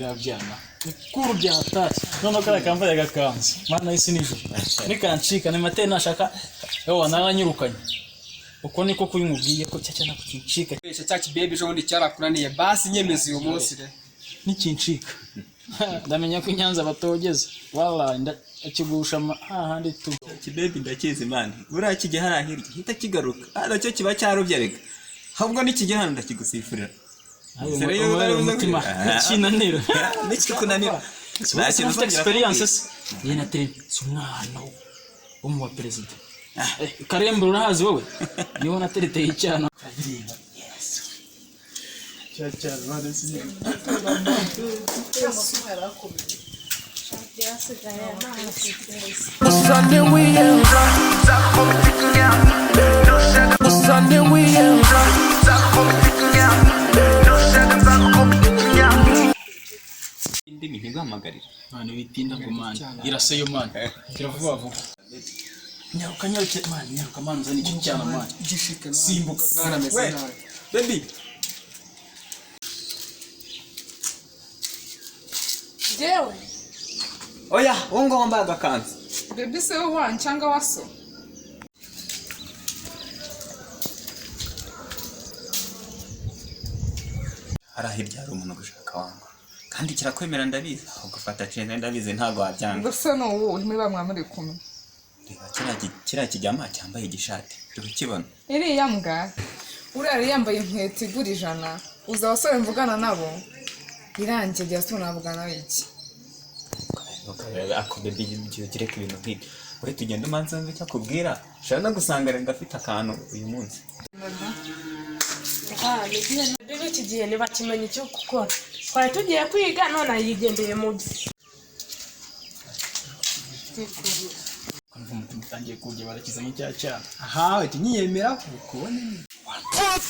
birabyana ikuru byatashye none kara kambaye gakanze mana isi nijoro nikancika ni mate nashaka yo naranyirukanye uko niko kuyimubwiye ko cyacana kukincika Besha cyaki baby jo ndi cyarakunaniye basi nyemeza uyu munsi re nikincika ndamenya ko inyanza batogeza wala ndakigusha hahandi tu iki baby ndakizi man bura kijye harahirye hita kigaruka cyo kiba cyarubye rega ahubwo nikijye hano ndakigusifurira umutima kinanira niki kunanira nashyize experiences yena tele umwana wa president Karembo urahazi wowe niho natereteye icyana Chacha bana sinye Sunday we in Sunday we in indi mihigo hamagarira mwana bitinda ngo man iraseyo man kiravuba vuba nyaruka man nyaruka man uzani iki cyana man gishika simbuka mwana meze nawe baby Jewe oya wongo wambaye agakanzu baby se wanchanga waso harahirya hari umuntu gushaka wangu kandi kirakwemera ndabizi aho gufata cene ndabizi ntago wabyanga gusa no wowe muri bamwe muri kumwe kira kijyama cyambaye igishati turukibona iriya mbwa urari yambaye inkweto igura 100 uza abasore mvugana nabo irangiye bya tunavugana iki ako baby ugire ku ibintu nk'ibi we tugenda umanza ngo cyakubwira shaka no gusanga renda afite akantu uyu munsi Bibi kigiye nibakimenye icyo gukora twari tugiye kwiga none yigendeye mu byi mutangiye kujya barakizanye cyacana aha we tunyiyemera ukubone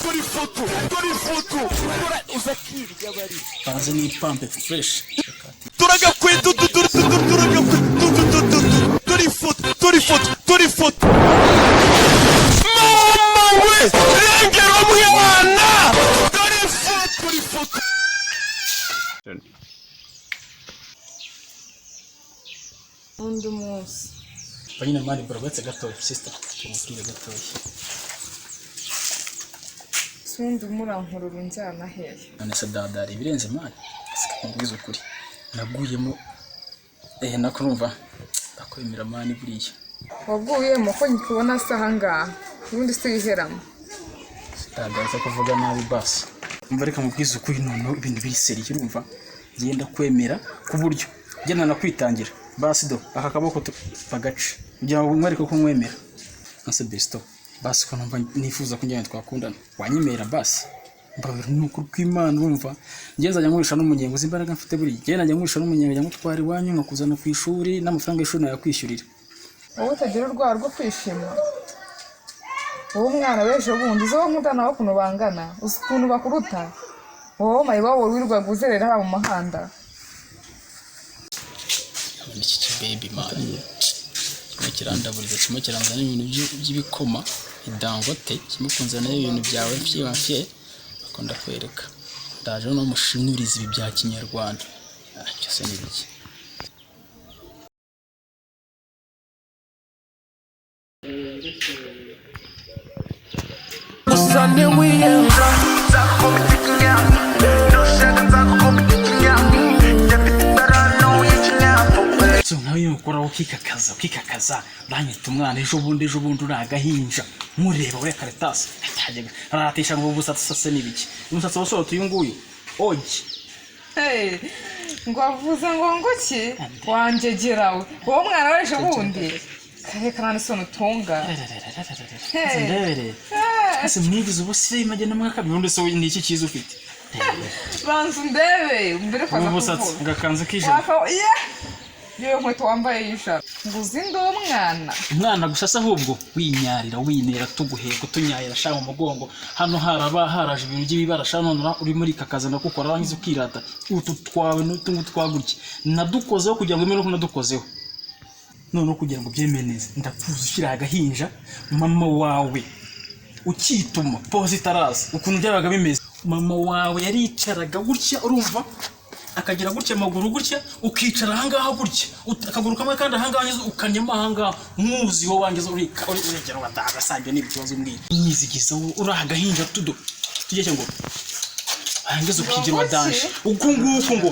Tori foto Tora uzakirya bari banze ni pampe fresh Turaga kwetu Tori foto Mama we rengera umwana Tori foto undi munsi banyine mari barabetse gatoya sister tumubwire gatoya sundi murankurura njyana hehe none se dadari birenze mari sikubwiza ukuri naguyemo nakurumva bakwemera mani buriya waguyemo ko nkibona saha ngaha ubundi se yiheramo sitagaza kuvuga nabi basi umva reka mubwiza ukuri none ibintu biri seri urumva genda kwemera ku buryo genda nakwitangira basi do aka kaboko pagace kugira ngo mwereke ko mwemera nase besto basi ko numva nifuza ko njyane twakundana wanyemera basi mbabira nuko kw'Imana urumva ngenza njya nkurisha n'umunyengo zimbaraga mfite buri genda njya nkurisha n'umunyengo njya mutwara iwanyu nkakuzana ku ishuri n'amafaranga y'ishuri nakwishyurira wowe utagira urwara rwo kwishima wowe umwana w'ejo bundi zo nkundana nawe ukuntu bangana uzi ukuntu bakuruta wowe mayibobo wirwa guzerera haba mu mahanda iki baby man kimwe kirandaburiza kimwe kiranzana ibintu by'ibikoma idangote kimwe kunzana ibintu byawe by'ibafye akunda kwereka ndaje no mushinuriza ibi bya kinyarwanda cyose ni biki Sunday we in so nawe ukora ukikakaza uranyita umwana ejo bundi uragahinja mureba ure Caritas atajyaga aratisha ngo ubusatsi sase nibiki umusatsi wasoro tuyunguye ogi ngo avuze ngo nguki wanjegerawe wowe mwana w'ejo bundi karekana n'isoni utunga ndebere ase mwigize ubusire imagene mwaka birundi so ni iki kiza ufite banzu ndebe mbere kaza ubusatsi ngakanze kijana yewe nkweto wambaye yisha nguzi ndo umwana gushasa ahubwo winyarira winera tuguheko tunyayira shaka mu mugongo hano haraba haraje ibintu by'ibibara shanonura uri muri kakaza ndakukora wangize ukirata utu twawe n'utungu twagurye nadukozeho kugira ngo imene ko nadukozeho none kugira ngo byemeneze ndapfuza ushyira agahinja mama wawe ukituma pose itaraza ukuntu byabaga bimeze mama wawe yaricaraga gutya urumva akagira gutya amaguru gutya ukicara ahangaha gutya akaguru kamwe kandi ahangaha ukanyama ahangaha nkuzi wo wangiza uregera wataga sanje n'ibibazo mbwira nyizigiza uragahinja tudo tujye ngo hangiza ukigira wadanje uko ngo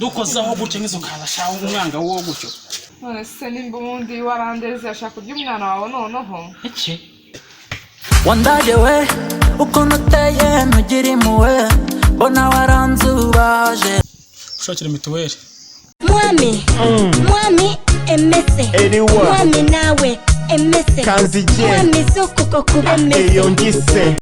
dukozaho gutya ngizo kaza shaho umwanga wo gutyo none se nimbundi warandeze ashaka kurya umwana wawe noneho iki wandaje we ukuntu uteye ntugira impuhwe mbona waranzubaje ushakira mituweli mwami emese mwami nawe emese mwami soko kubemese iyo ngise